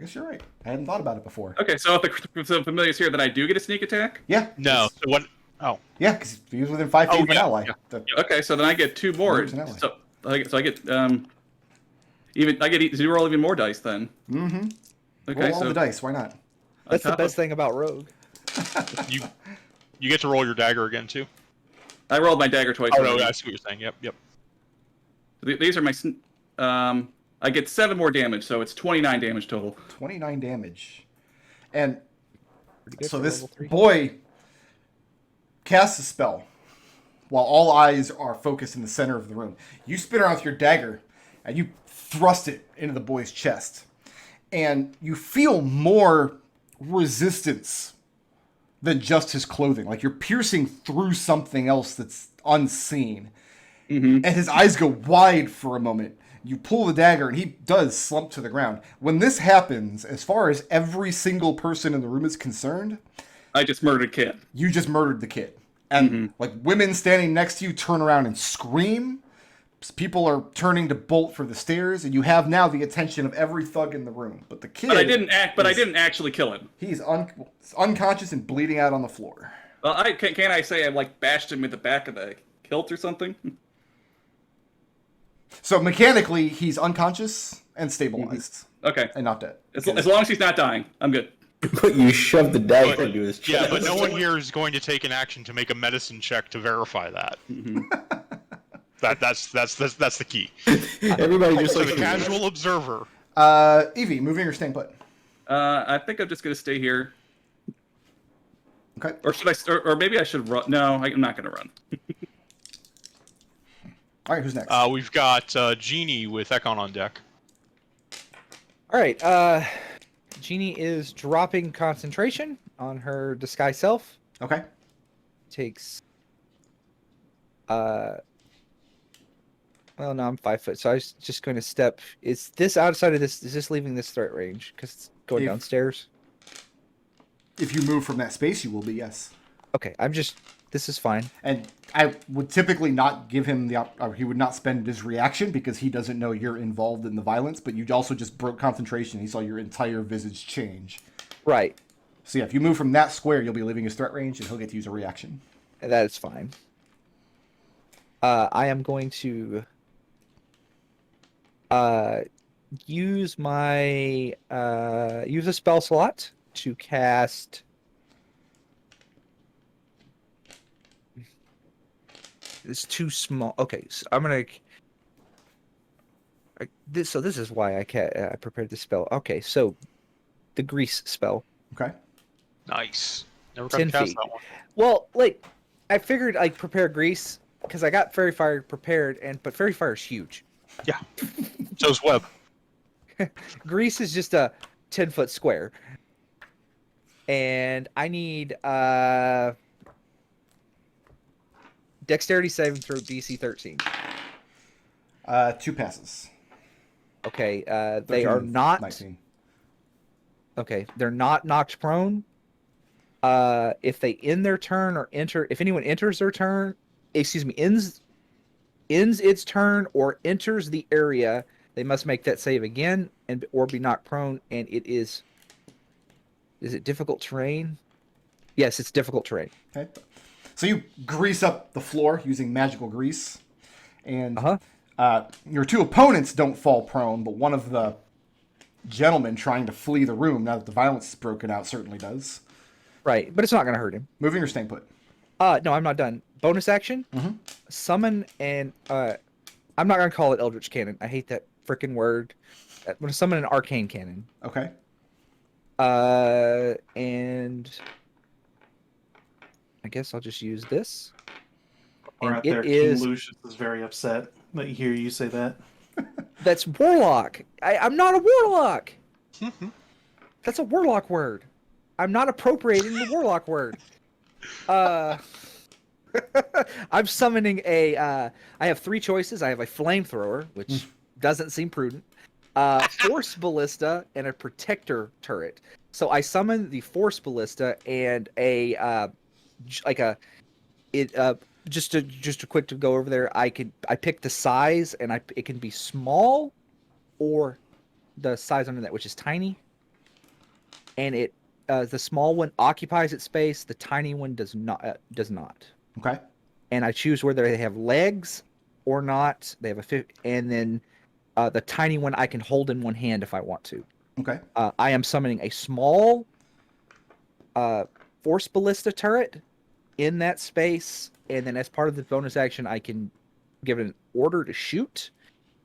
guess you're right. I hadn't thought about it before. Okay, so if the familiar's here, then I do get a sneak attack? Yeah. No. So what? Oh. Yeah, because he was within 5 feet of an ally. Yeah. Okay, so then I get 2 more. So I get roll even more dice then. Mm-hmm. Okay, roll all the dice. Why not? That's the best thing about Rogue. You get to roll your dagger again too. I rolled my dagger twice. Oh no, I see what you're saying. Yep. These are my. I get 7 more damage, so it's 29 damage total. 29 damage, and so this level 3. boy casts a spell while all eyes are focused in the center of the room. You spin around with your dagger, and you thrust it into the boy's chest, and you feel more resistance than just his clothing. Like you're piercing through something else that's unseen. Mm-hmm. And his eyes go wide for a moment. You pull the dagger, and he does slump to the ground. When this happens, as far as every single person in the room is concerned, I just murdered a kid. You just murdered the kid. And like women standing next to you turn around and scream. People are turning to bolt for the stairs, and you have now the attention of every thug in the room. But the kid, I didn't actually kill him. He's unconscious and bleeding out on the floor. Can I say I like bashed him in the back of the kilt or something? So mechanically, he's unconscious and stabilized. Okay, and not dead. As long as he's not dying, I'm good. You shoved the dagger into his chest. Yeah, but no one here is going to take an action to make a medicine check to verify that. Mm-hmm. That's the key. Everybody just like a casual observer. Evie, moving or staying put? I think I'm just gonna stay here. Okay. Or should I? Or maybe I should run. No, I'm not gonna run. All right, who's next? We've got Jeannie with Ekon on deck. All right. Jeannie is dropping concentration on her disguise self. Okay. Takes. Well, no, I'm 5 foot, so I was just going to step. Is this outside of this? Is this leaving this threat range? Because it's going downstairs. If you move from that space, you will be, yes. Okay, this is fine. And I would typically not give him or he would not spend his reaction because he doesn't know you're involved in the violence, but you also just broke concentration. He saw your entire visage change. Right. So yeah, if you move from that square, you'll be leaving his threat range and he'll get to use a reaction. That is fine. I am going to use a spell slot to cast it's too small. Okay, so I'm gonna this is why I prepared this spell. Okay, so the grease spell. Okay. Nice. Never 10 cast feet. that one. Well, I figured I'd prepare grease because I got fairy fire prepared, but fairy fire is huge. Yeah. So's web. Grease is just a 10-foot square. And I need dexterity saving throw DC 13. 2 passes. Okay, they are not 19. Okay, they're not knocked prone. If they end their turn or if anyone enters their turn, ends its turn or enters the area, they must make that save again or be knocked prone. And it is it difficult terrain? Yes, it's difficult terrain. Okay. So you grease up the floor using magical grease, and your 2 opponents don't fall prone, but one of the gentlemen trying to flee the room now that the violence is broken out certainly does. Right, but it's not going to hurt him. Moving or staying put? No, I'm not done. Bonus action, summon and I'm not going to call it Eldritch Cannon. I hate that freaking word. I'm going to summon an Arcane Cannon. Okay. And I guess I'll just use this. Or And out there, it King is Lucius is very upset that you hear you say that. that's Warlock. I'm not a Warlock. That's a Warlock word. I'm not appropriating the Warlock word. I'm summoning I have 3 choices. I have a flamethrower, which doesn't seem prudent. Force Ballista and a Protector turret. So I summon the Force Ballista and just a quick to go over there. I pick the size and it can be small or the size under that, which is tiny. and it the small one occupies its space. The tiny one does not. Okay. And I choose whether they have legs or not. They have and then the tiny one I can hold in one hand if I want to. Okay. I am summoning a small force ballista turret in that space, and then as part of the bonus action, I can give it an order to shoot.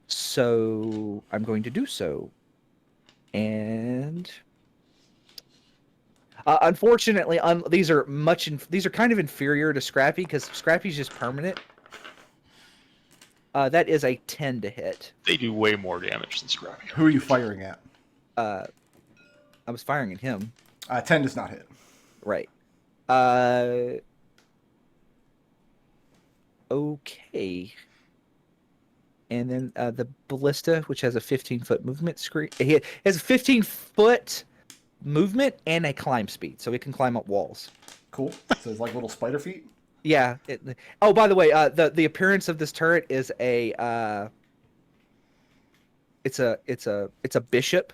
So I'm going to do so. And unfortunately, these are kind of inferior to Scrappy because Scrappy's just permanent. That is a 10 to hit. They do way more damage than Scrappy. Who are you firing at? I was firing at him. 10 does not hit. Right. Okay. And then the ballista, which has a 15-foot movement screen. It has a 15-foot movement and a climb speed, so it can climb up walls. Cool. So it's like little spider feet. Yeah. Oh, by the way, the appearance of this turret is it's a bishop,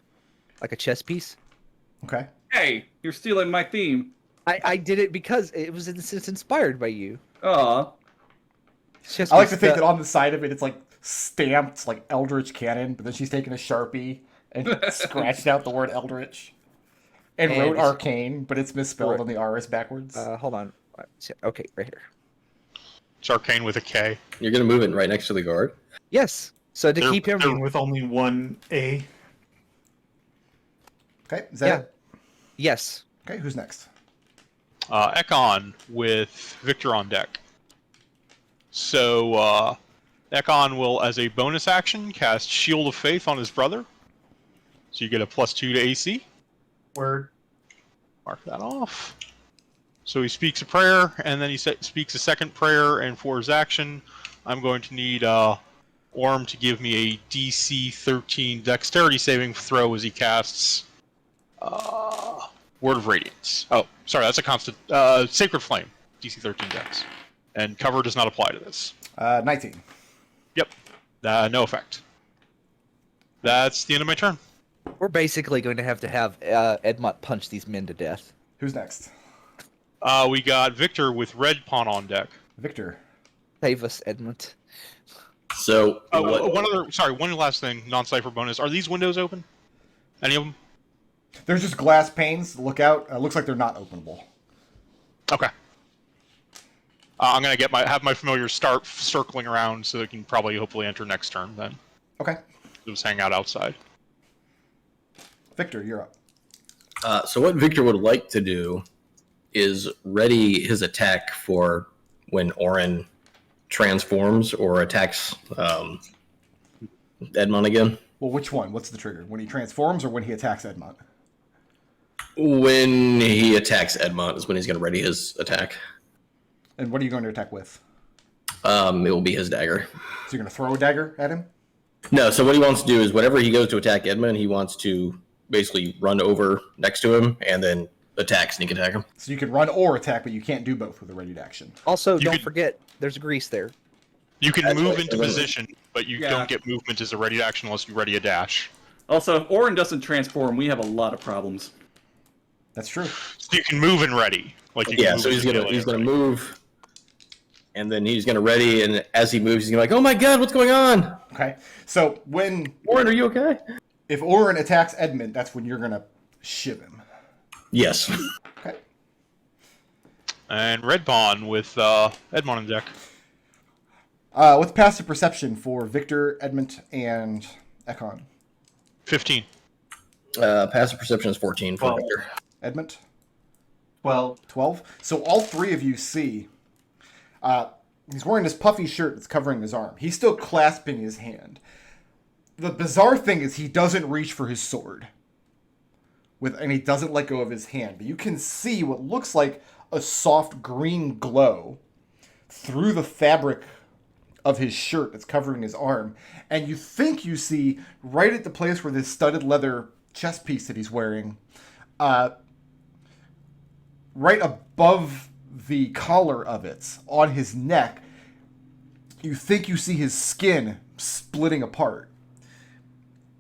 like a chess piece. Okay. Hey, you're stealing my theme. I did it because it's inspired by you. Aw. I like to think that on the side of it, it's like stamped like Eldritch Cannon, but then she's taken a Sharpie and scratched out the word Eldritch and wrote Arcane, but it's misspelled on the R is backwards. Hold on. Okay, right here. It's Arcane with a K. You're gonna move it right next to the guard. Yes. So to keep him with only one A. Okay, is that it? Yes. Okay, who's next? Ekon with Victor on deck. So Ekon will, as a bonus action, cast Shield of Faith on his brother. So you get a +2 to AC. Word. Mark that off. So he speaks a prayer, and then he speaks a second prayer, and for his action, I'm going to need Orm to give me a DC 13 Dexterity saving throw as he casts Word of Radiance. Oh, sorry, that's a constant. Sacred Flame, DC 13 Dex. And cover does not apply to this. 19. Yep. No effect. That's the end of my turn. We're basically going to have Edmont punch these men to death. Who's next? We got Victor with Red Pawn on deck. Victor. Save us, Edmont. So one last thing, non-cipher bonus. Are these windows open? Any of them? There's just glass panes. Look out. Looks like they're not openable. Okay. I'm gonna have my familiar start circling around so they can probably hopefully enter next turn then. Okay. Just hang out outside. Victor, you're up. So what Victor would like to do is ready his attack for when Orin transforms or attacks Edmont again. Well, which one? What's the trigger? When he transforms or when he attacks Edmont? When he attacks Edmont is when he's going to ready his attack. And what are you going to attack with? It will be his dagger. So you're going to throw a dagger at him? No, so what he wants to do is whenever he goes to attack Edmont, he wants to basically run over next to him and then sneak attack him. So you can run or attack, but you can't do both with a ready action. Also, don't forget, there's grease there. You can move into position, but you don't get movement as a ready action unless you ready a dash. Also, if Orin doesn't transform, we have a lot of problems. That's true. So you can move and ready. So he's gonna move, and then he's gonna ready, and as he moves, he's gonna be like, "Oh my god, what's going on?" Okay. So when Orin, are you okay? If Orin attacks Edmund, that's when you're gonna shiv him. Yes. Okay. And Red Pawn with Edmont on deck. What's passive perception for Victor, Edmund, and Ekon? 15. Passive perception is 14 for 12. Victor. Edmund? 12. So all three of you see he's wearing this puffy shirt that's covering his arm. He's still clasping his hand. The bizarre thing is he doesn't reach for his sword. And he doesn't let go of his hand. But you can see what looks like a soft green glow through the fabric of his shirt that's covering his arm. And you think you see right at the place where this studded leather chest piece that he's wearing, right above the collar of it, on his neck, you think you see his skin splitting apart.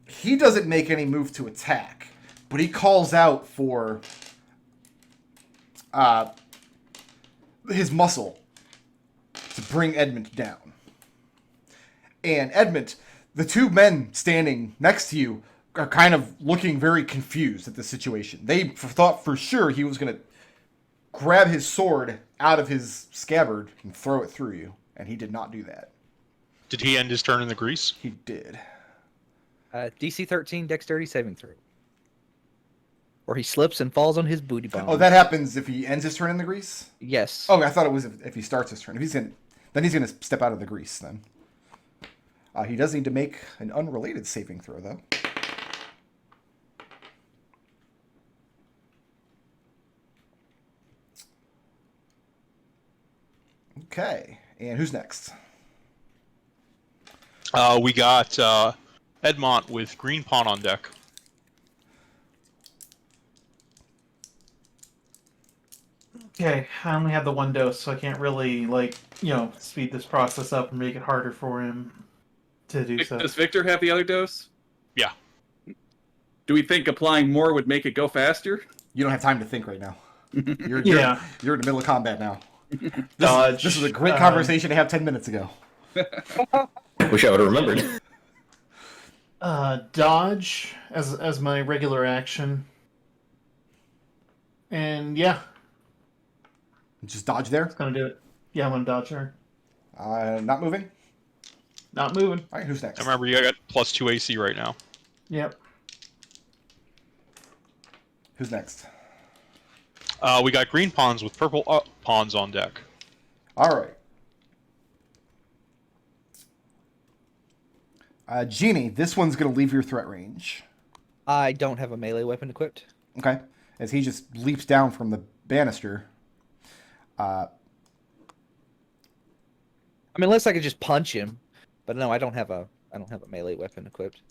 He doesn't make any move to attack, but he calls out for his muscle to bring Edmont down. And Edmont, the two men standing next to you are kind of looking very confused at the situation. They thought for sure he was going to grab his sword out of his scabbard and throw it through you, and he did not do that. Did he end his turn in the grease? He did. DC 13 dexterity saving throw. Or he slips and falls on his booty bone. Oh, that happens if he ends his turn in the grease? Yes. Oh, I thought it was if he starts his turn. If he's gonna, then he's going to step out of the grease then. He does need to make an unrelated saving throw, though. Okay, and who's next? We got Edmont with green pawn on deck. Okay, I only have the one dose, so I can't really, like, speed this process up and make it harder for him to do so. Does Victor have the other dose? Yeah. Do we think applying more would make it go faster? You don't have time to think right now. You're in the middle of combat now. Dodge. This was a great conversation to have 10 minutes ago. Wish I would have remembered. Dodge as my regular action. And yeah, Just dodge there. gonna do it. Yeah, I'm gonna dodge her. Not moving. Not moving. All right, who's next? I remember you got +2 AC right now. Yep. Who's next? We got green pawns with purple pawns on deck. All right. Genie, this one's going to leave your threat range. I don't have a melee weapon equipped. Okay. As he just leaps down from the banister. I mean, unless I could just punch him, but no, I don't have a melee weapon equipped.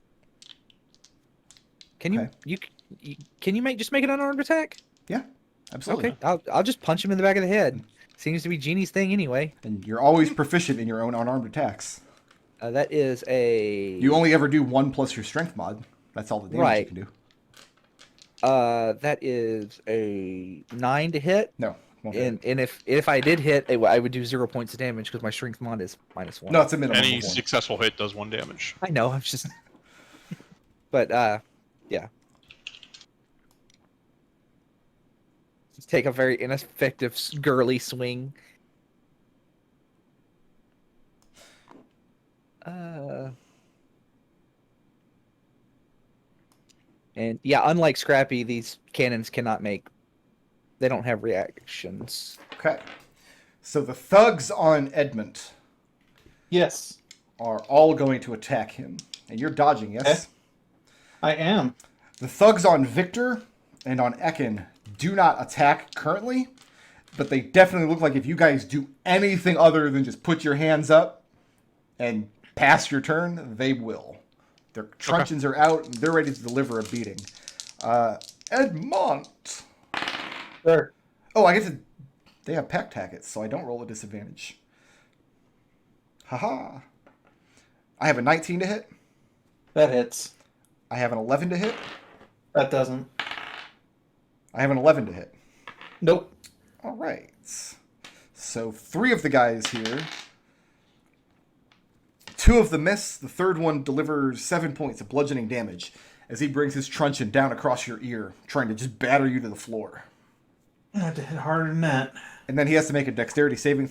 Can you just make an unarmed attack? Yeah, absolutely. Okay, I'll just punch him in the back of the head. Seems to be Genie's thing anyway. And you're always proficient in your own unarmed attacks. That is a. You only ever do 1 plus your strength mod. That's all the damage you can do. That is a 9 to hit. No. Won't hit. And if I did hit, I would do 0 points of damage because my strength mod is -1. No, it's a minimum Any of 1. successful hit does 1 damage. I know. I'm just. But yeah. Just take a very ineffective girly swing. And yeah, unlike Scrappy, these cannons cannot make. They don't have reactions. Okay. So the thugs on Edmont Yes, are all going to attack him. And you're dodging, yes? I am. The thugs on Victor and on Ekon do not attack currently, but they definitely look like if you guys do anything other than just put your hands up and pass your turn, they will. Their truncheons are out, and they're ready to deliver a beating. Edmont. Sure. Oh, I get to... They have pack tackets, so I don't roll a disadvantage. Haha. I have a 19 to hit. That hits. I have an 11 to hit. That doesn't. I have an 11 to hit. Nope. All right. So 3 of the guys here. 2 of them miss. The third one delivers 7 points of bludgeoning damage as he brings his truncheon down across your ear, trying to just batter you to the floor. I have to hit harder than that. And then he has to make a dexterity saving,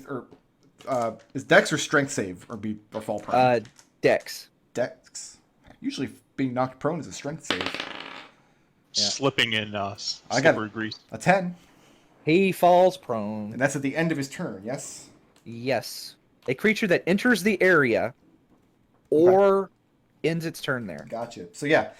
is dex or strength save, or fall prone? Dex. Dex. Usually being knocked prone is a strength save. Yeah. Slipping in I got slippery grease. a 10, He falls prone. and that's at the end of his turn, yes? Yes. A creature that enters the area or ends its turn there. Gotcha. So yeah,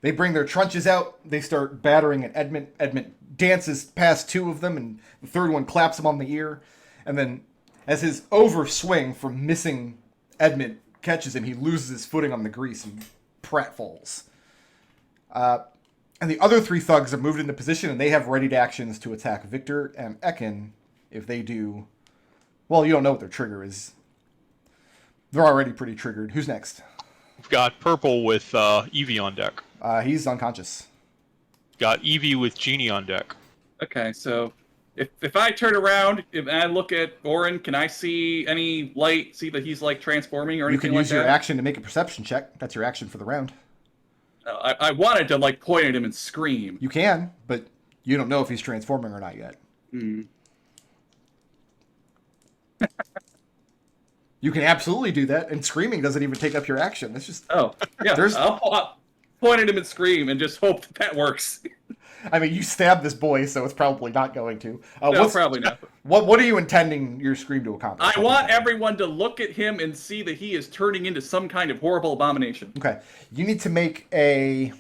they bring their trunches out. They start battering at Edmont. Edmont dances past 2 of them, and the third one claps him on the ear. And then, as his overswing from missing Edmont catches him, he loses his footing on the grease and pratfalls. And the other 3 thugs are moved into position, and they have readied actions to attack Victor and Ekon if they do. Well, you don't know what their trigger is. They're already pretty triggered. Who's next? We've got purple with Evie on deck. He's unconscious. got Evie with Genie on deck. Okay, so if I turn around and I look at Orin, can I see any light? See that he's like transforming or You anything can like use your that? action to make a perception check. That's your action for the round. I wanted to like point at him and scream. You can, but you don't know if he's transforming or not yet. Hmm. You can absolutely do that, and screaming doesn't even take up your action. It's just, Oh, yeah. There's- I'll point at him and scream and just hope that works. I mean, you stabbed this boy, so it's probably not going to. No, probably not. What are you intending your scream to accomplish? I want everyone to look at him and see that he is turning into some kind of horrible abomination. Okay, you need to make a.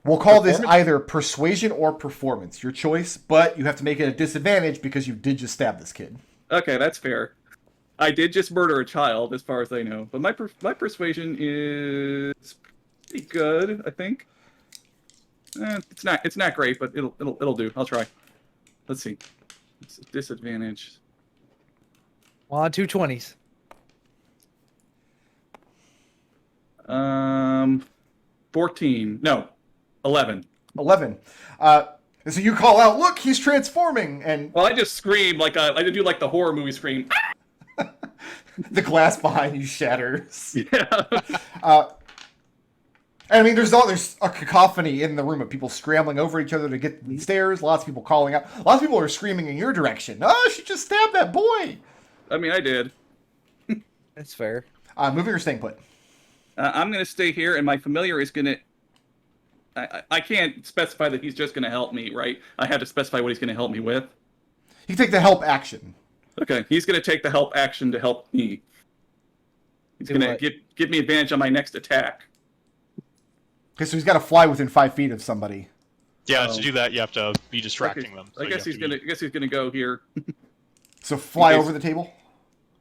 We'll call this either persuasion or performance, your choice, but you have to make it a disadvantage because you did just stab this kid. Okay, that's fair. I did just murder a child, as far as I know, but my persuasion is pretty good, I think. It's not great, but it'll do. I'll try. Let's see. It's a disadvantage. Well, on 220s. 14. No, 11. 11. So you call out, look, he's transforming, and Well, I just scream like I do like the horror movie scream. the glass behind you shatters. Yeah. And I mean, there's a cacophony in the room of people scrambling over each other to get the stairs. Lots of people calling out. Lots of people are screaming in your direction. Oh, she just stabbed that boy. I mean, I did. That's fair. Moving or staying put? I'm gonna stay here, and my familiar is gonna. I can't specify that he's just gonna help me, right? I have to specify what he's gonna help me with. You can take the help action. Okay, he's gonna take the help action to help me. He's Do gonna what? give me advantage on my next attack. Okay, so he's got to fly within 5 feet of somebody. Yeah, Oh. to do that, you have to be distracting Okay, them. I guess he's gonna go here. So fly Okay. over the table.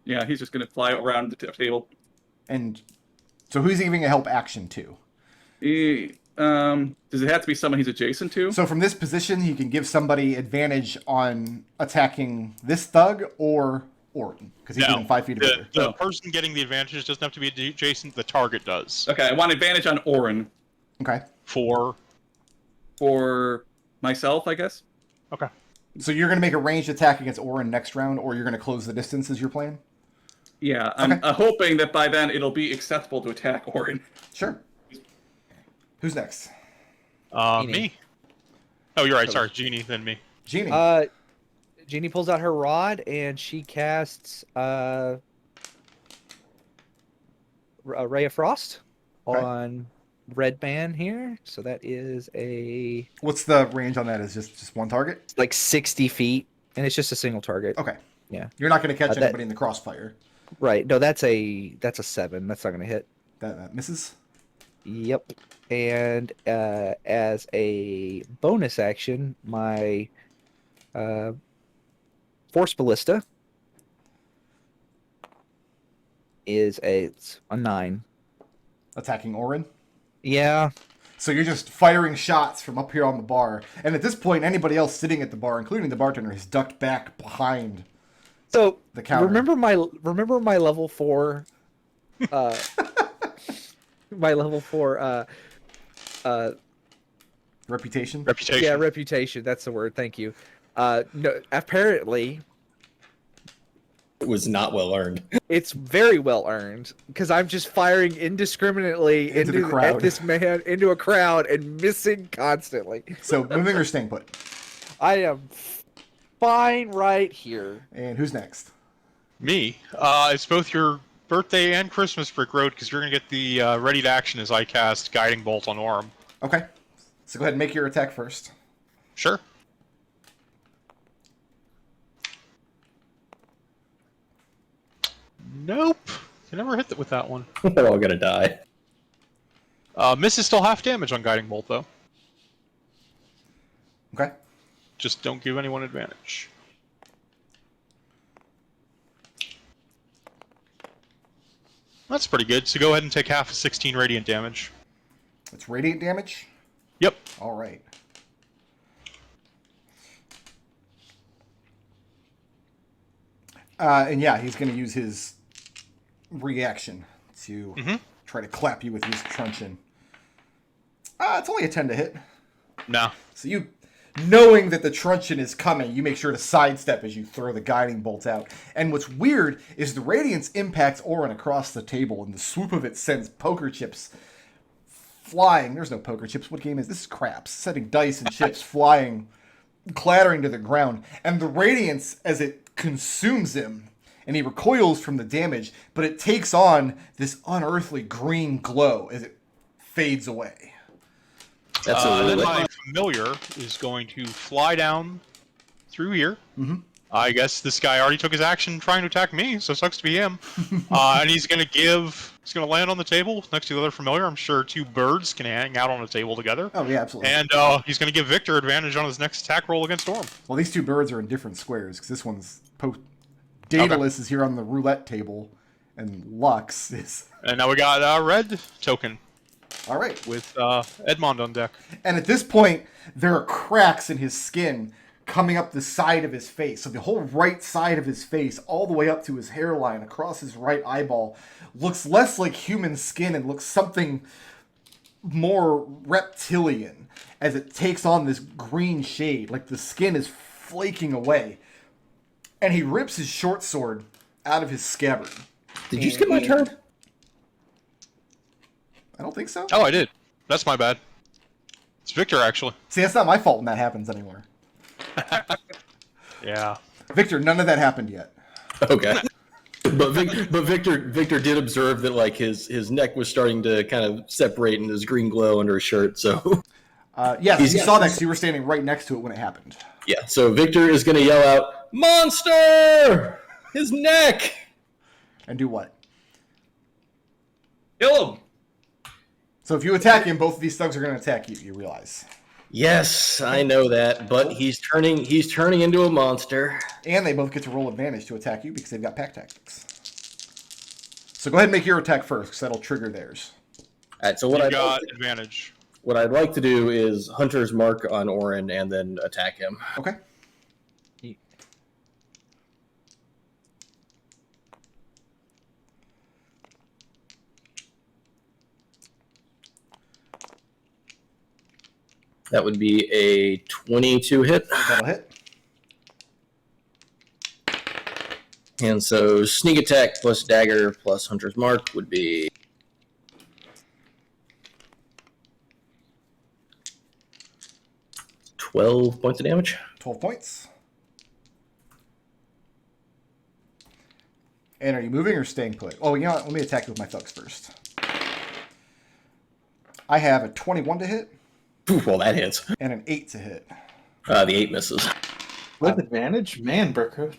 Yeah, he's just gonna fly around the table. And so who's he giving a help action to? Does it have to be someone he's adjacent to? So from this position, he can give somebody advantage on attacking this thug or Orton, because he's within 5 feet of her. The person getting the advantage doesn't have to be adjacent, the target does. Okay, I want advantage on Orin Okay. For myself, I guess. Okay. So you're going to make a ranged attack against Orin next round, or you're going to close the distance is your plan? Yeah, I'm hoping that by then it'll be acceptable to attack Orin. Sure. Who's next? Me. Oh, you're right. Sorry, Genie, then me. Genie. Jeannie pulls out her rod and she casts a Ray of Frost on Red Man here. So that is a What's the range on that? Is just one target? like 60 feet, and it's just a single target. Okay. Yeah. You're not going to catch that- anybody in the crossfire. Right. No, that's a 7. That's not going to hit. That misses. Yep. And as a bonus action, my Force Ballista is a 9. Attacking Orin. Yeah. So you're just firing shots from up here on the bar. And at this point, anybody else sitting at the bar, including the bartender, has ducked back behind So the counter. remember my level 4 my level 4 Reputation? Reputation. yeah, reputation, that's the word. Thank you. No, apparently It was not well earned. it's very well earned because I'm just firing indiscriminately Into the crowd. at this man into a crowd and missing constantly. So moving or staying put? I am fine right here. And who's next? Me. It's both your birthday and Christmas, Brick Road, because you're going to get the ready to action as I cast Guiding Bolt on Orm. Okay. So go ahead and make your attack first. Sure. Nope. You never hit it with that one. They're all gonna die. Miss is still half damage on Guiding Bolt, though. Okay. Just don't give anyone advantage. That's pretty good. So go ahead and take half of 16 radiant damage. It's radiant damage? Yep. All right. And yeah, he's going to use his reaction to try to clap you with his truncheon. It's only a 10 to hit. No. So you, knowing that the truncheon is coming, you make sure to sidestep as you throw the guiding bolt out. And what's weird is the radiance impacts Orin across the table, and the swoop of it sends poker chips flying. There's no poker chips. What game is this? Is craps. Setting dice and chips flying, clattering to the ground. And the radiance, as it consumes him, and he recoils from the damage, but it takes on this unearthly green glow as it fades away. That's Then my familiar is going to fly down through here. Mm-hmm. I guess this guy already took his action trying to attack me, so it sucks to be him. And he's going to land on the table next to the other familiar. I'm sure 2 birds can hang out on a table together. Oh, yeah, absolutely. And he's going to give Victor advantage on his next attack roll against Orm. Well, these 2 birds are in different squares, because this one's... Daedalus is here on the roulette table, and Lux is... And now we got a red token. All right. With Edmont on deck. And at this point, there are cracks in his skin coming up the side of his face. So the whole right side of his face, all the way up to his hairline, across his right eyeball, looks less like human skin and looks something more reptilian as it takes on this green shade. Like the skin is flaking away. And he rips his short sword out of his scabbard. Did you skip my turn? I don't think so. Oh, I did. That's my bad. It's Victor, actually. See, that's not my fault when that happens anymore. Yeah. Victor, none of that happened yet. Okay. But Victor did observe that like his neck was starting to kind of separate in this green glow under his shirt. So yes, you saw that because you were standing right next to it when it happened. yeah. So Victor is going to yell out, "Monster! His neck!" And do what? Kill him. So if you attack him, both of these thugs are going to attack you. You realize. Yes, I know that, but he's turning into a monster. And they both get to roll advantage to attack you because they've got pack tactics. So go ahead and make your attack first, because that'll trigger theirs. All right. So You got advantage. what I'd like to do is Hunter's Mark on Orin and then attack him. Okay. That would be a 22 hit. That'll hit. And so sneak attack plus dagger plus Hunter's Mark would be 12 points of damage. 12 points. And are you moving or staying put? Oh, you know what? Let me attack with my thugs first. I have a 21 to hit. Ooh, well, that hits. And an 8 to hit. The 8 misses. With advantage? Man, Burkhardt.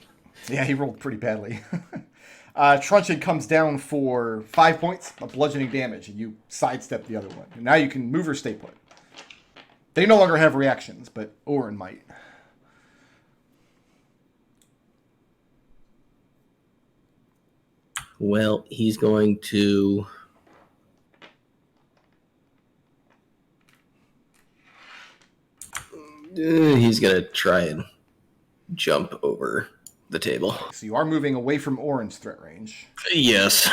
Yeah, he rolled pretty badly. Truncheon comes down for 5 points of bludgeoning damage, and you sidestep the other one. And now you can move or stay put. They no longer have reactions, but Orin might. Well, he's going to... he's going to try and jump over the table. So you are moving away from Orin's threat range. Yes.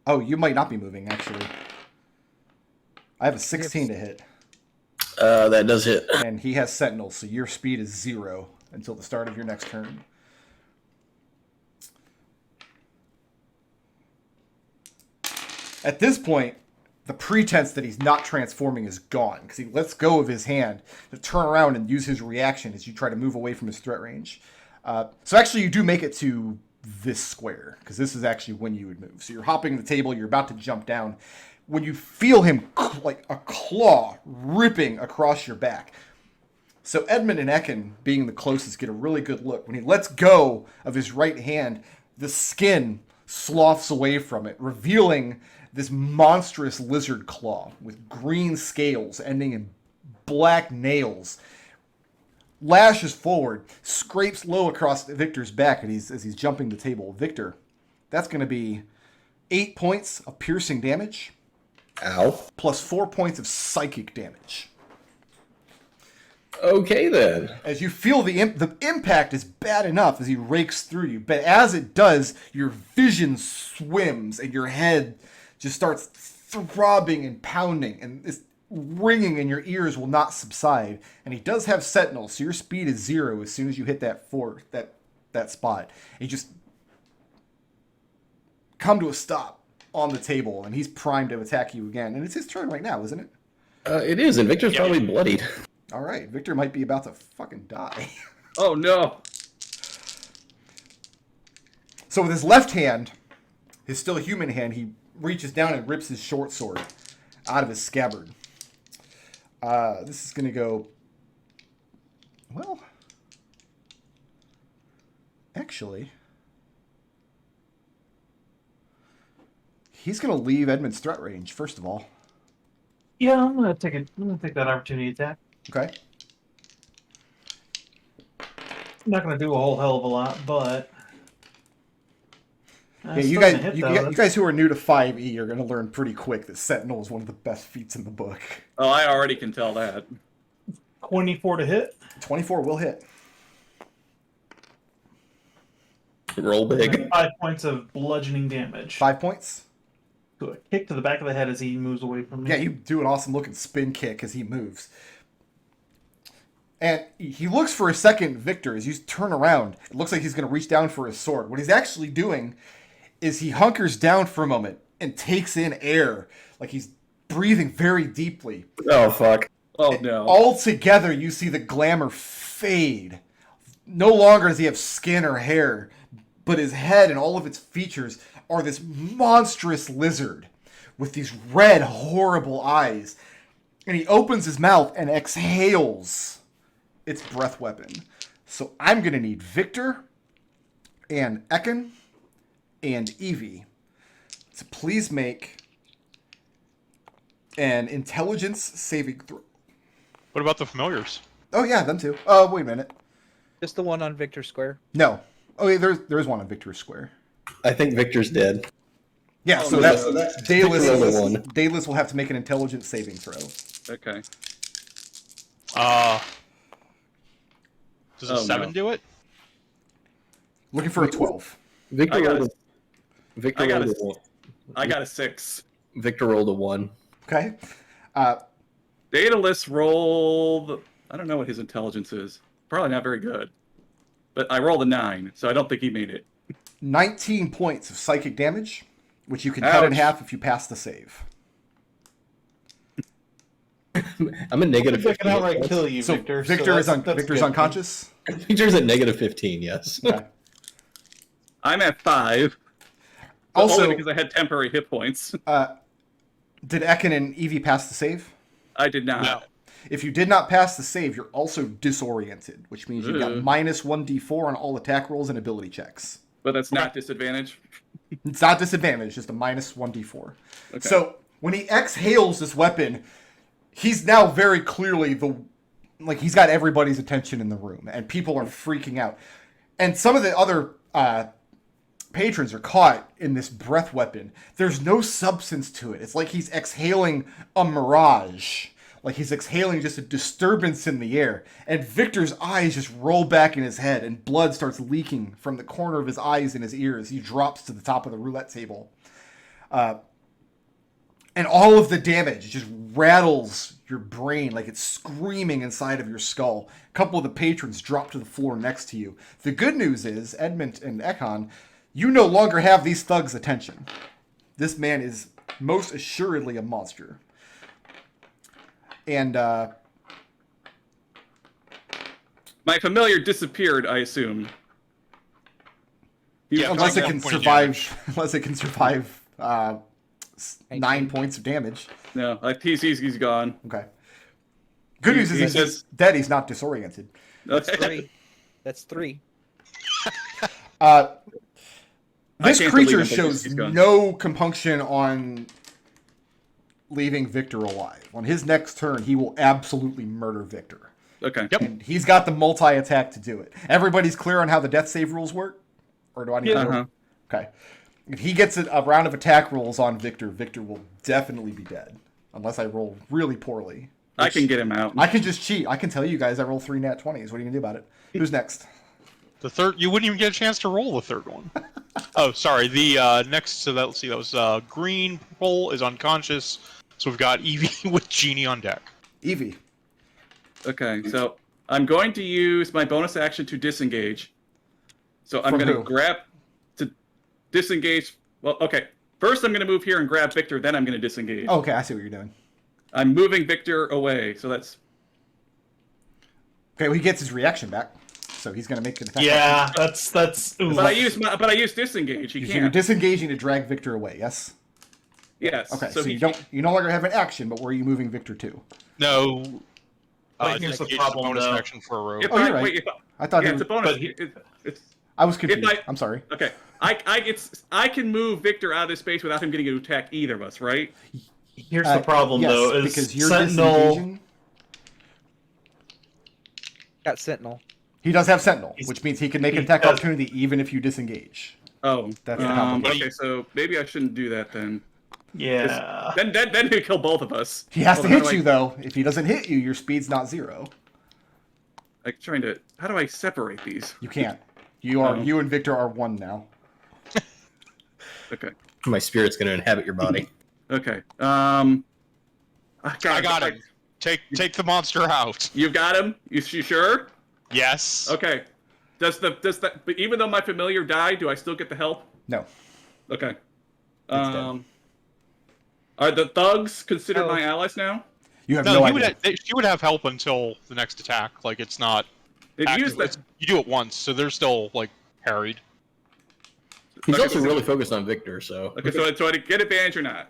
Oh, you might not be moving, actually. I have a 16 to hit. That does hit. And he has Sentinel, so your speed is 0 until the start of your next turn. At this point, the pretense that he's not transforming is gone, because he lets go of his hand to turn around and use his reaction as you try to move away from his threat range. So actually, you do make it to this square, because this is actually when you would move. So you're hopping the table, you're about to jump down, when you feel him like a claw ripping across your back. So Edmont and Ekon, being the closest, get a really good look. When he lets go of his right hand, the skin sloughs away from it, revealing this monstrous lizard claw with green scales ending in black nails. Lashes forward, scrapes low across Victor's back as he's jumping the table. Victor, that's going to be 8 points of piercing damage. Ow. Plus 4 points of psychic damage. Okay then. As you feel the impact is bad enough as he rakes through you, but as it does, your vision swims and your head just starts throbbing and pounding, and this ringing in your ears will not subside. And he does have Sentinel, so your speed is 0 as soon as you hit that spot. And you just come to a stop on the table, and he's primed to attack you again. And it's his turn right now, isn't it? It is, and Victor's probably bloodied. All right, Victor might be about to fucking die. Oh no! So with his left hand, his still human hand, he reaches down and rips his short sword out of his scabbard. This is going to go... Well... Actually... He's going to leave Edmond's threat range, first of all. Yeah, I'm gonna take that opportunity attack. Okay. I'm not gonna do a whole hell of a lot, but Yeah, you guys who are new to 5e are going to learn pretty quick that Sentinel is one of the best feats in the book. Oh, I already can tell that. 24 to hit. 24 will hit. Roll big. 5 points of bludgeoning damage. 5 points. So a kick to the back of the head as he moves away from me. Yeah, you do an awesome looking spin kick as he moves. And he looks for a second Victor as you turn around. It looks like he's going to reach down for his sword. What he's actually doing is he hunkers down for a moment and takes in air. Like he's breathing very deeply. Oh, fuck. Oh no! All together, you see the glamour fade. No longer does he have skin or hair, but his head and all of its features are this monstrous lizard with these red, horrible eyes. And he opens his mouth and exhales its breath weapon. So I'm going to need Victor and Ekon and Evie to please make an intelligence saving throw. What about the familiars? Oh, yeah, them too. Oh, wait a minute. Just the one on Victor Square. No. Oh, yeah, there is one on Victor's Square. I think Victor's dead. Yeah, Oh, so no. that's Daedalus. Victor rolled a 1. Daedalus will have to make an intelligence saving throw. Okay. Does a Oh, 7 no. do it? Looking for a 12. Victor I got rolled a, Victor I got rolled a- a 1. I got a 6. Victor rolled a 1. Okay. Daedalus rolled... I don't know what his intelligence is. Probably not very good. But I rolled a 9, so I don't think he made it. 19 points of psychic damage, which you can cut in Ouch. half if you pass the save. I'm a negative I can 15. outright kill you, So Victor. Victor's that's Victor's good. unconscious. Victor's at negative 15, yes. Okay. I'm at 5. Also, only because I had temporary hit points. did Ekon and Evie pass the save? I did not. No. If you did not pass the save, you're also disoriented, which means you've got Ugh. minus 1d4 on all attack rolls and ability checks. But that's not disadvantage. It's not disadvantage, just a minus 1d4. Okay. So when he exhales this weapon, he's now very clearly he's got everybody's attention in the room, and people are freaking out. And some of the other patrons are caught in this breath weapon. There's no substance to it. It's like he's exhaling a mirage. Like he's exhaling just a disturbance in the air. And Victor's eyes just roll back in his head, and blood starts leaking from the corner of his eyes and his ears. He drops to the top of the roulette table. And all of the damage just rattles your brain like it's screaming inside of your skull. A couple of the patrons drop to the floor next to you. The good news is, Edmont and Ekon, you no longer have these thugs' attention. This man is most assuredly a monster. And My familiar disappeared, I assume. Yeah, unless it like can 1 point of survive, 9 points of damage. No, he's gone. Okay. Good news is he that says- he's dead. He's not disoriented. That's Okay. 3. That's 3. This can't creature believe it, but shows he's gone. no compunction on leaving Victor alive. On his next turn, he will absolutely murder Victor. Okay. Yep. And he's got the multi-attack to do it. Everybody's clear on how the death save rules work? Or do I need to Uh-huh. Okay. If he gets a round of attack rolls on Victor, Victor will definitely be dead. Unless I roll really poorly. I can get him out. I can just cheat. I can tell you guys I roll 3 nat 20s. What are you gonna do about it? Who's next? The third, you wouldn't even get a chance to roll the third one. Oh, sorry. The next, so that, let's see, that was green. Purple is unconscious. So we've got Evie with Genie on deck. Evie. Okay, so I'm going to use my bonus action to disengage. So I'm From going to who? grab to disengage. Well, okay. First, I'm going to move here and grab Victor. Then I'm going to disengage. Oh, okay, I see what you're doing. I'm moving Victor away. So that's Okay, well, he gets his reaction back, so he's gonna make an attack. Yeah, that's. Ooh. But I use disengage. He So you're can't. disengaging to drag Victor away. Yes. Yes. Okay, So so he you no longer have an action, but where are you moving Victor to? No. But here's the disengage is a problem, bonus though. action for a rogue. If Oh, you're I, right. wait, if I thought yeah, he it's was, a bonus. but It's I was confused. I- I'm sorry. okay. I can move Victor out of this space without him getting to attack either of us, right? Here's the problem, yes, though, is because you're Sentinel. disengaging. Got Sentinel. He does have Sentinel, He's- which means he can make an he attack does. opportunity even if you disengage. Oh, That's the complication. okay. So maybe I shouldn't do that then. Yeah. Then he'd kill both of us. He has to Hold on, hit you though. If he doesn't hit you, your speed's not 0. Like trying to. How do I separate these? You can't. You are Oh. you and Victor are 1 now. Okay. My spirit's going to inhabit your body. Okay. I got him. Take the monster out. You got him. You sure? Yes. Okay. Does that? But even though my familiar died, do I still get the help? No. Okay. dead. Are the thugs considered Oh. my allies now? You have No, no you idea. she would have help until the next attack. Like it's not. They've active. used that. It's- you do it once, so they're still like harried. He's Okay, also so- really focused on Victor, so. Okay, so I get advantage or not?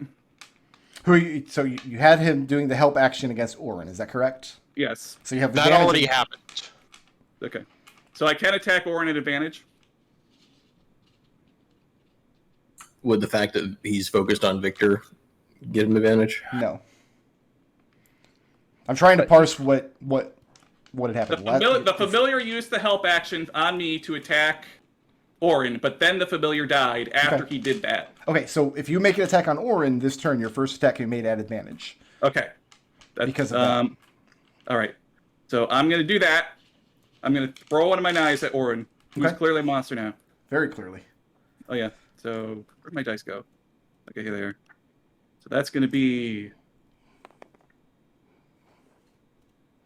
Who are you, so you had him doing the help action against Orin, is that correct? Yes. So you have That advantage- already happened. Okay. So I can attack Orin at advantage. Would the fact that he's focused on Victor give him advantage? No. I'm trying to parse what had The happened. familiar used the help action on me to attack Orin, but then the familiar died after Okay. he did that. Okay, so if you make an attack on Orin this turn, your first attack can be made at advantage. Okay. That's, Because of that. All right. So I'm going to do that. I'm going to throw one of my knives at Orin, who's Okay. clearly a monster now. Very clearly. Oh, yeah. So where'd my dice go? Okay, here they are. So that's going to be...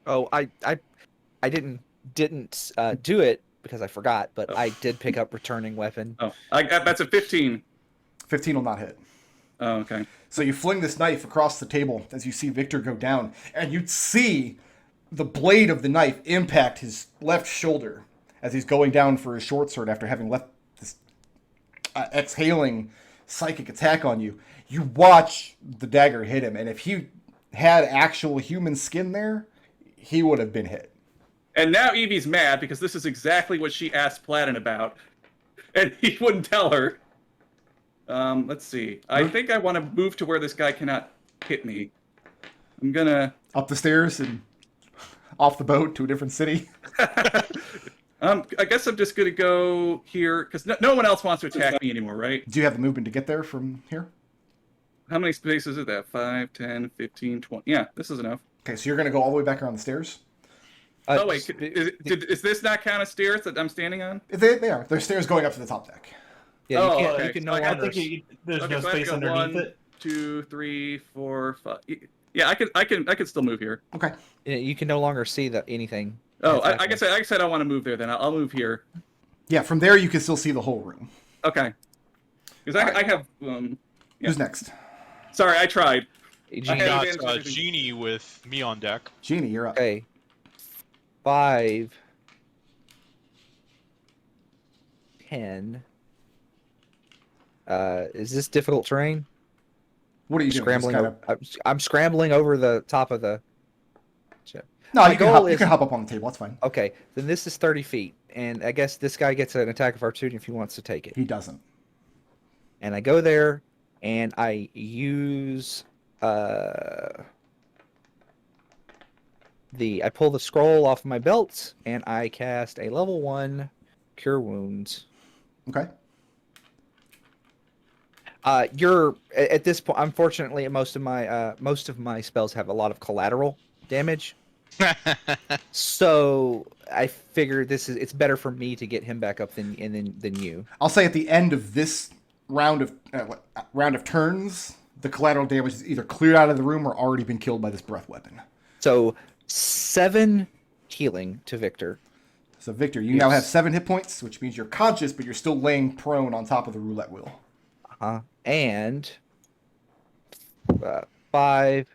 Oh, I didn't do it because I forgot, but Oh. I did pick up returning weapon. Oh, that's a 15. 15 will not hit. Oh, okay. So you fling this knife across the table as you see Victor go down, and you see the blade of the knife impact his left shoulder as he's going down for his short sword after having left this exhaling psychic attack on you. You watch the dagger hit him, and if he had actual human skin there, he would have been hit. And now Evie's mad because this is exactly what she asked Platin about, and he wouldn't tell her. Let's see. I think I want to move to where this guy cannot hit me. I'm gonna. Up the stairs and off the boat to a different city. I guess I'm just gonna go here because no one else wants to attack me anymore, right? Do you have the movement to get there from here? How many spaces is that? 5, 10, 15, 20. Yeah, this is enough. Okay, so you're going to go all the way back around the stairs? Oh wait, is this not count as stairs that I'm standing on? They are. There's stairs going up to the top deck. Yeah, Oh, you can't. okay. You can no So I I longer. think there's Okay, no so I have space to go underneath 1, it. 2, 3, 4, 5. Yeah, I can still move here. Okay. You can no longer see anything. Oh, That's I guess I don't want to move there. Then I'll move here. Yeah, from there you can still see the whole room. Okay. Because I have. Yeah. Who's next? Sorry, I tried. Genie- I You have got advantage on everything. Genie with me on deck. Genie, you're up. Okay. 5, 10. Is this difficult terrain? What are you doing? Scrambling. Just kinda- I'm scrambling over the top of the. No, My you can, goal hop, you is- can hop up on the table. That's fine. Okay, then this is 30 feet, and I guess this guy gets an attack of opportunity if he wants to take it. He doesn't. And I go there, and I use I pull the scroll off my belt, and I cast a level 1 Cure Wounds. Okay. You're at this point. Unfortunately, most of my spells have a lot of collateral. damage. So I figure it's better for me to get him back up than you. I'll say at the end of this round of turns, the collateral damage is either cleared out of the room or already been killed by this breath weapon. So 7 healing to Victor. So Victor, you now have 7 hit points, which means you're conscious, but you're still laying prone on top of the roulette wheel. And 5,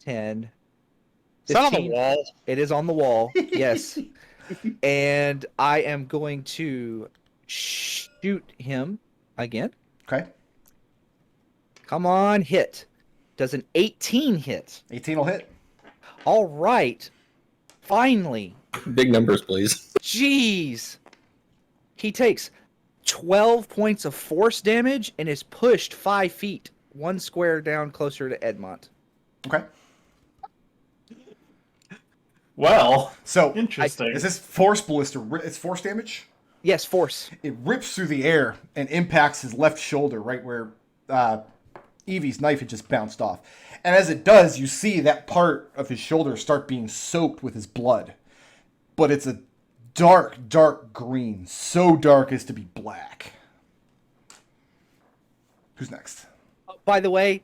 10. Is that on the 15. wall? It is on the wall. Yes. And I am going to shoot him again. Okay. Come on, hit. Does an 18 hit? 18 will hit. All right. Finally. Big numbers, please. Jeez. He takes 12 points of force damage and is pushed 5 feet, 1 square down closer to Edmont. Okay. Well, So, interesting. is this force ballista? It's force damage? Yes, force. It rips through the air and impacts his left shoulder, right where Evie's knife had just bounced off. And as it does, you see that part of his shoulder start being soaked with his blood. But it's a dark, dark green. So dark as to be black. Who's next? By the way,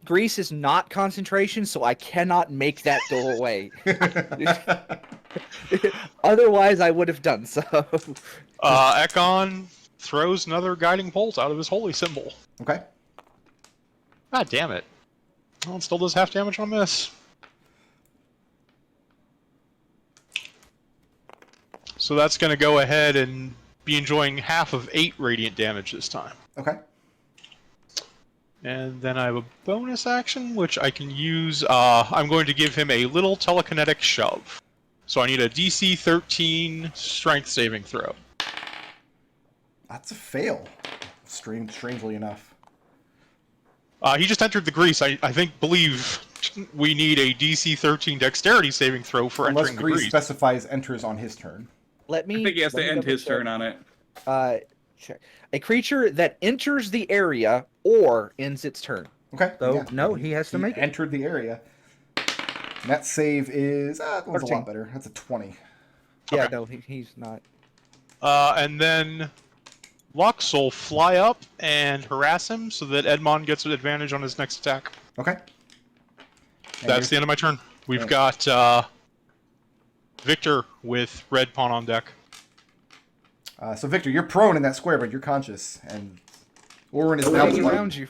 grease is not concentration, so I cannot make that go away. Otherwise, I would have done so. Ekon throws another guiding bolt out of his holy symbol. Okay. God damn it. Well, it still does half damage on miss. So that's going to go ahead and be enjoying half of 8 radiant damage this time. Okay. And then I have a bonus action, which I can use. I'm going to give him a little telekinetic shove. So I need a DC 13 strength saving throw. That's a fail. Strangely enough. He just entered the grease. I believe we need a DC 13 dexterity saving throw for Unless entering the Grease grease. specifies enters on his turn. Let me. I think he has let to me end double his check. turn on it. Check. A creature that enters the area or ends its turn. Okay. So, yeah. no, he has to make it. Entered the area. That save is that one's a 13. lot better. That's a 20. Yeah, Okay. no, he's not. And then Lux will fly up and harass him so that Edmond gets an advantage on his next attack. Okay. That's the end of my turn. We've got Victor with red pawn on deck. So Victor, you're prone in that square, but you're conscious, and Orin is now Hanging around you.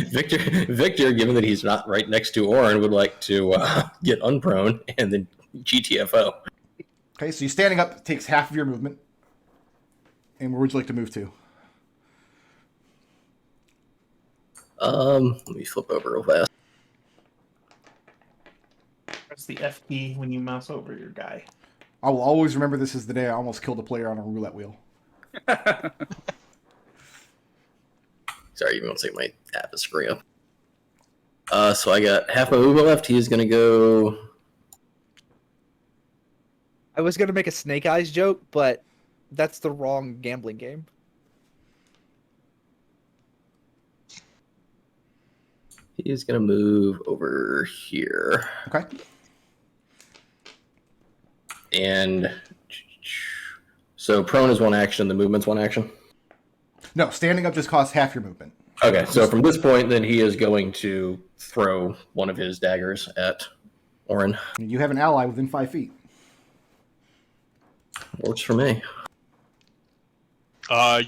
Victor, given that he's not right next to Orin, would like to get unprone and then GTFO. Okay, so you standing up takes half of your movement. And where would you like to move to? Let me flip over real fast. Press the F key when you mouse over your guy. I will always remember this is the day I almost killed a player on a roulette wheel. Sorry, you won't see my app is screwing up. So I got half my movement left. He is going to go. I was gonna make a Snake Eyes joke, but that's the wrong gambling game. He is going to move over here. Okay. And so prone is one action, the movement's one action. No, standing up just costs half your movement. Okay, so from this point, then he is going to throw one of his daggers at Orin. You have an ally within 5 feet. Works for me.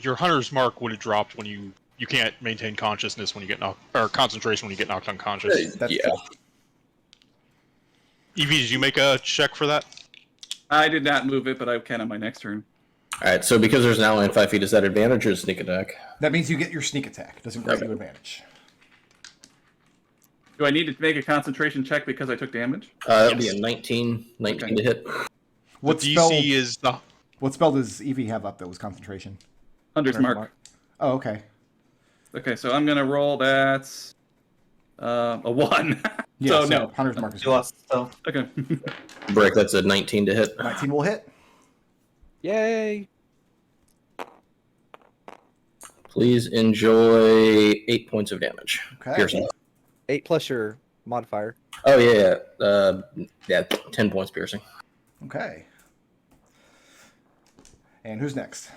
Your hunter's mark would have dropped when you can't maintain consciousness when you get knocked, or concentration when you get knocked unconscious. That's Yeah. Evie, did you make a check for that? I did not move it, but I can on my next turn. All right, so because there's an ally in 5 feet, is that advantage or sneak attack? That means you get your sneak attack. It doesn't grant Okay. you advantage. Do I need to make a concentration check because I took damage? That would be Yes. a 19 Okay. to hit. What The spell? DC is the What spell does Evie have up that was concentration? Hunter's mark. Oh, okay. Okay, so I'm gonna roll that a 1. Yeah, so no. Hunter's mark is You lost stealth. Okay. Brick, that's a 19 to hit. 19 will hit. Yay! Please enjoy 8 points of damage. Okay. Piercing. 8 plus your modifier. Oh yeah. 10 points piercing. Okay. And who's next?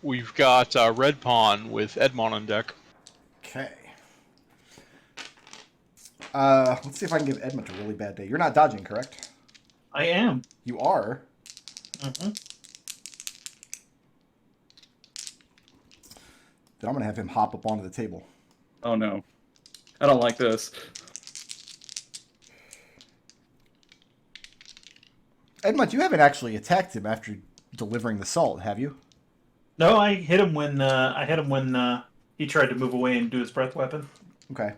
We've got Red Pawn with Edmont on deck. Okay. Let's see if I can give Edmont a really bad day. You're not dodging, correct? I am. You are. Mm-hmm. Then I'm gonna have him hop up onto the table. Oh no. I don't like this. Edmont, you haven't actually attacked him after delivering the salt, have you? No, I hit him when he tried to move away and do his breath weapon. Okay.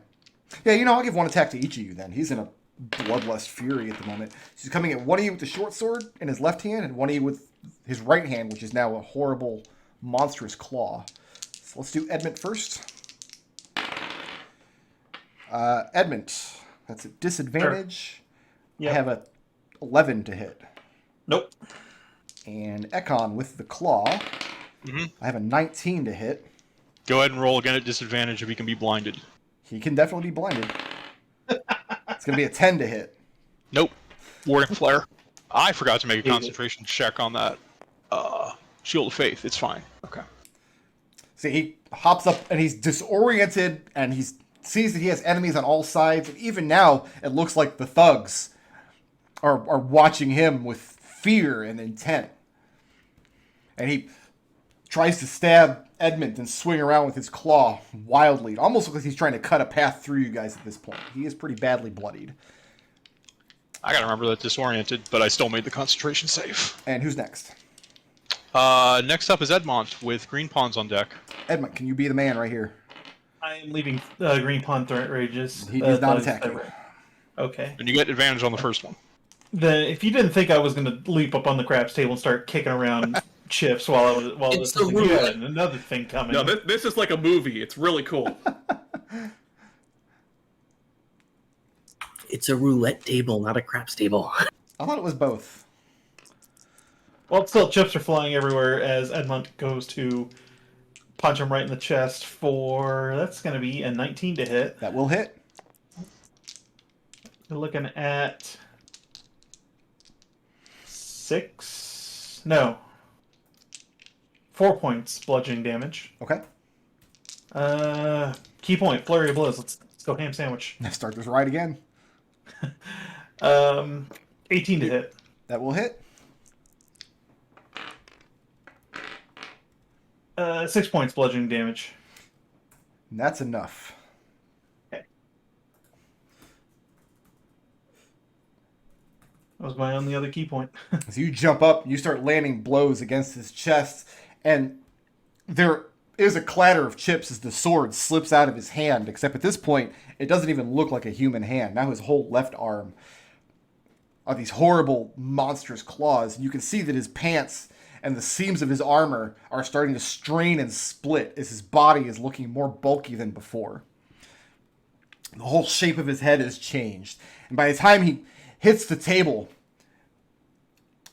Yeah, I'll give one attack to each of you then. He's in a bloodlust fury at the moment. He's coming at one of you with the short sword in his left hand and one of you with his right hand, which is now a horrible, monstrous claw. So let's do Edmont first. Edmont, that's a disadvantage. Sure. I have a 11 to hit. Nope. And Ekon with the claw. Mm-hmm. I have a 19 to hit. Go ahead and roll again at disadvantage if he can be blinded. He can definitely be blinded. It's going to be a 10 to hit. Nope. Warding Flare. I forgot to make a concentration check on that. Shield of Faith. It's fine. Okay. See, he hops up and he's disoriented and he sees that he has enemies on all sides. And even now, it looks like the thugs are watching him with fear and intent. And he tries to stab Edmont and swing around with his claw wildly. It almost looks like he's trying to cut a path through you guys at this point. He is pretty badly bloodied. I gotta remember that disoriented, but I still made the concentration save. And who's next? Next up is Edmont with Green Pawns on deck. Edmont, can you be the man right here? I am leaving Green Pawn Threat Rages. He does not attack you. Okay. And you get advantage on the first one. Then, if you didn't think I was going to leap up on the craps table and start kicking around chips while this was good, another thing coming. No, this is like a movie. It's really cool. It's a roulette table, not a craps table. I thought it was both. Well, still, chips are flying everywhere as Edmont goes to punch him right in the chest for... That's going to be a 19 to hit. That will hit. We're looking at... 6... No. 4 points bludgeoning damage. Okay. Key point, Flurry of Blows. Let's go ham sandwich. Start this right again. 18 to hit. That will hit. 6 points bludgeoning damage. And that's enough. Okay. That was my only other key point. So you jump up, you start landing blows against his chest, and there is a clatter of chips as the sword slips out of his hand, except at this point, it doesn't even look like a human hand. Now his whole left arm are these horrible, monstrous claws, and you can see that his pants and the seams of his armor are starting to strain and split as his body is looking more bulky than before. The whole shape of his head has changed, and by the time he hits the table,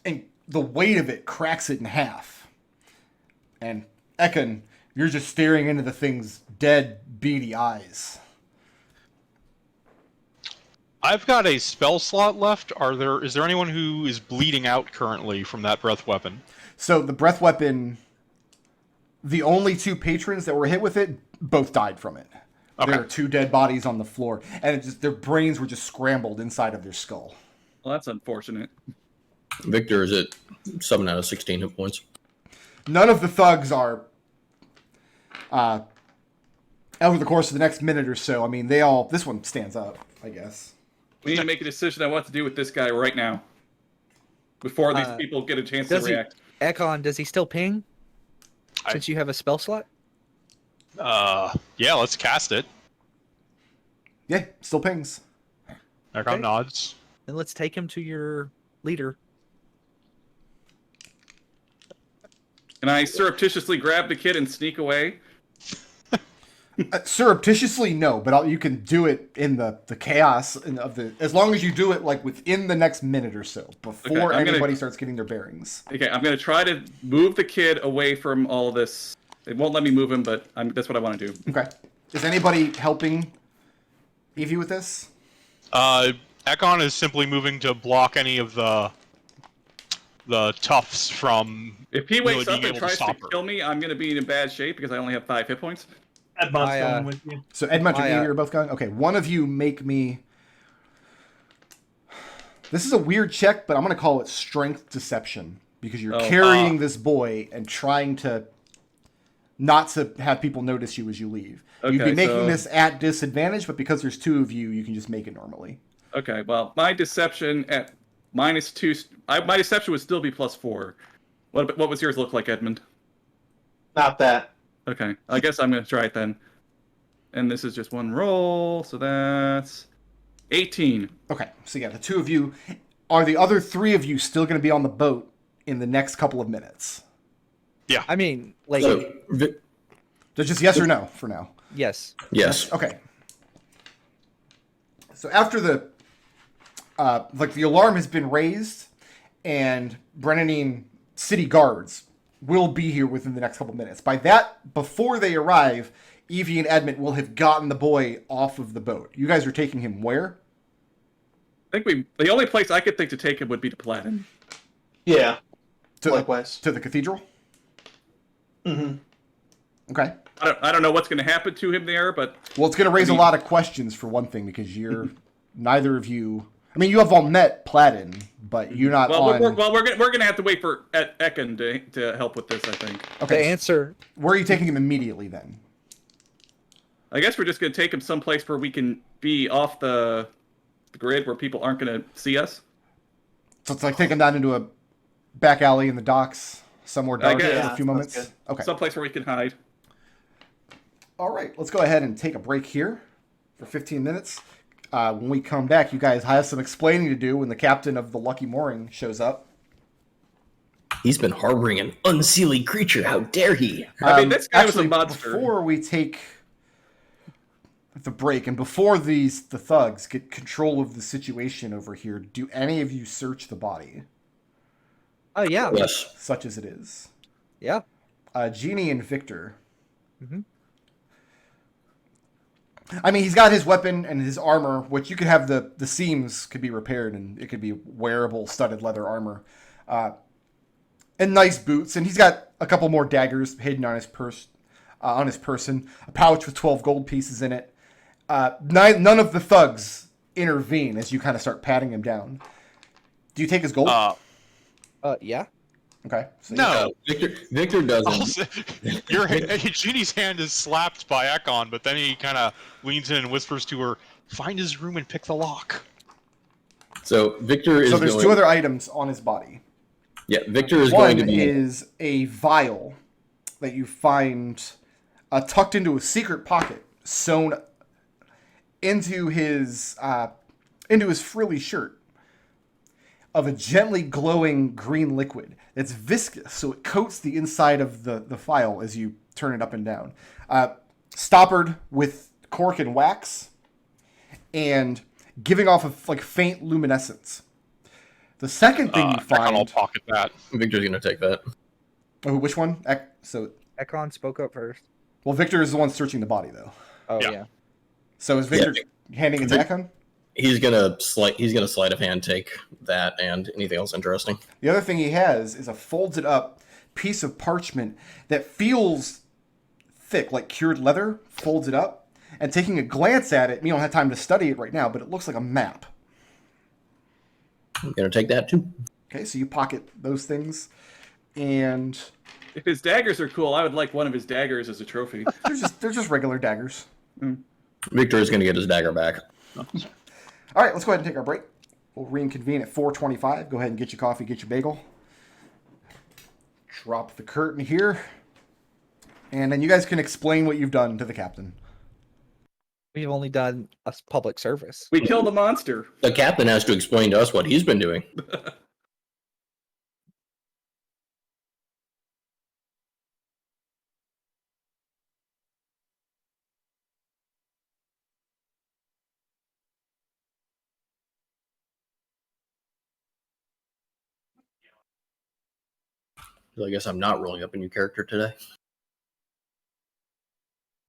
and the weight of it cracks it in half. And Ekon, you're just staring into the thing's dead, beady eyes. I've got a spell slot left. Is there anyone who is bleeding out currently from that breath weapon? So the breath weapon, the only two patrons that were hit with it, both died from it. Okay. There are two dead bodies on the floor, and their brains were just scrambled inside of their skull. Well, that's unfortunate. Victor is at 7 out of 16 hit points. None of the thugs are, over the course of the next minute or so, I mean, this one stands up, I guess. We need to make a decision on what to do with this guy right now. Before these people get a chance to react. Ekon, does he still ping? Since you have a spell slot? Yeah, let's cast it. Yeah, still pings. Ekon nods. Then let's take him to your leader. Can I surreptitiously grab the kid and sneak away? Surreptitiously, no, but you can do it in the chaos of the. As long as you do it like within the next minute or so, before anybody starts getting their bearings. Okay, I'm gonna try to move the kid away from all this. It won't let me move him, but that's what I want to do. Okay. Is anybody helping Evie with this? Ekon is simply moving to block any of the toughs from If he really wakes being up and able to tries to stop her. kill me, I'm going to be in bad shape because I only have 5 hit points. Edmont's My, going with you. So Edmont and My, Amy are both going. Okay, one of you make me. This is a weird check, but I'm going to call it strength deception because you're carrying this boy and trying to not to have people notice you as you leave. You'd be Okay, making so- this at disadvantage, but because there's two of you, you can just make it normally. Okay, well, my deception at -2. My deception would still be +4. What was yours look like, Edmund? Not that. Okay, I guess I'm going to try it then. And this is just one roll, so that's 18. Okay, so yeah, the two of you. Are the other three of you still going to be on the boat in the next couple of minutes? I mean, like, So, So just yes or no for now. yes. yes. Okay. So after the the alarm has been raised, and Brennanine city guards will be here within the next couple minutes. By that, before they arrive, Evie and Edmont will have gotten the boy off of the boat. You guys are taking him where? I think the only place I could think to take him would be to Platin. Yeah. To, Likewise. to the cathedral? Mm-hmm. Okay. I don't know what's going to happen to him there, but Well, it's going to raise I mean- a lot of questions for one thing, because you're neither of you. I mean, you have all met Platin, but you're not well, on. we're gonna have to wait for Ekon to help with this. I think. The Okay. answer. Where are you taking him immediately then? I guess we're just gonna take him someplace where we can be off the grid where people aren't gonna see us. So it's like taking him down into a back alley in the docks, somewhere dark guess. for a Yeah, few that's moments. good. Okay. Someplace where we can hide. All right, let's go ahead and take a break here for 15 minutes. When we come back, you guys have some explaining to do when the captain of the Lucky Mooring shows up. He's been harboring an unseelie creature. How dare he? I mean, this guy was a actually, monster. Before we take the break, and before the thugs get control of the situation over here, do any of you search the body, Oh yeah. Yes. such as it is? Yeah. Jeannie and Victor. Mm-hmm. I mean, he's got his weapon and his armor, which you could have the seams could be repaired and it could be wearable studded leather armor, and nice boots. And he's got a couple more daggers hidden on his person, a pouch with 12 gold pieces in it. None of the thugs intervene as you kind of start patting him down. Do you take his gold? Yeah. Okay. So No. Victor doesn't. Also, Genie's hand is slapped by Ekon, but then he kind of leans in and whispers to her, "Find his room and pick the lock." So Victor is. So there's going, two other items on his body. Yeah, Victor is One going to be. is a vial that you find tucked into a secret pocket, sewn into his frilly shirt, of a gently glowing green liquid that's viscous, so it coats the inside of the vial as you turn it up and down. Stoppered with cork and wax, and giving off a like faint luminescence. The second thing you Ekon will find. pocket that. Victor's going to take that. Oh, which one? So, Ekon spoke up first. well, Victor is the one searching the body, though. Oh Yeah. yeah. So is Victor handing it to Ekon? He's gonna sleight of hand take that and anything else interesting. The other thing he has is a folded up piece of parchment that feels thick, like cured leather, folds it up. And taking a glance at it, you don't have time to study it right now, but it looks like a map. I'm gonna take that too. Okay, so you pocket those things, and If his daggers are cool, I would like one of his daggers as a trophy. they're just regular daggers. Victor is gonna get his dagger back. All right, let's go ahead and take our break. We'll reconvene at 4:25. Go ahead and get your coffee, get your bagel. Drop the curtain here. And then you guys can explain what you've done to the captain. We've only done a public service. We killed a monster. The captain has to explain to us what he's been doing. I guess I'm not rolling up a new character today.